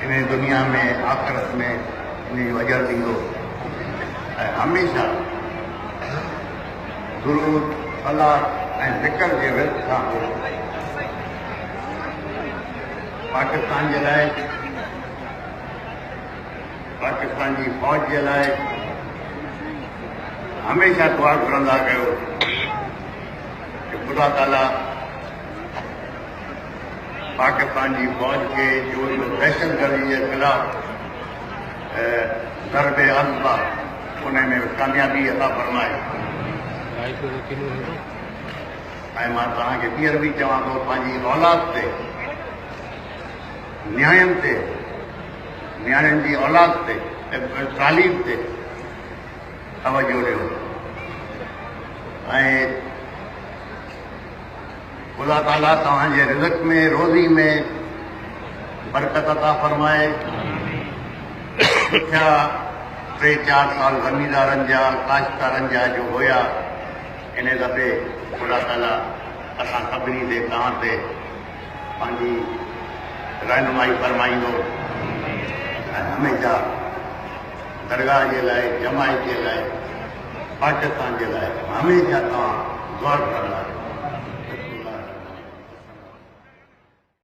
इन दुनिया में आख़िरत में इन जो अजर ॾींदो। ऐं हमेशह दुरूद सलाह ऐं ज़िक्र जे विर्त सां पाकिस्तान जे लाइ, पाकिस्तान जी फ़ौज जे लाइ हमेशह दुआ घुरंदा कयो कि ख़ुदा ताला पाकिस्तान जी फ़ौज के जो दहशतगर्दी के खिलाफ ज़रबे अज़्मा उनमें कामयाबी अता फरमाए। ऐं मां तव्हांखे ॿीहर बि चवां थो, पंहिंजी औलाद ते, न्याणियुनि ते, न्याणियुनि जी औलाद ते, तालीम ते तवजो ॾियो ऐं ख़ुदा ताला तव्हांजे रिज़्क़ में, रोज़ी में बरकत अता फरमाए। पुठियां 3-4 साल ज़मींदारनि जा, काश्तकारनि जा जो हुया, इन दफ़े ख़ुदा ताला असां सभिनी ते, तव्हां ते पंहिंजी रहनुमाई फरमाईंदो ऐं हमेशह दरगाह जे लाइ, जमायत जे लाइ, पाकिस्तान जे लाइ हमेशह तव्हां दुआ कंदा।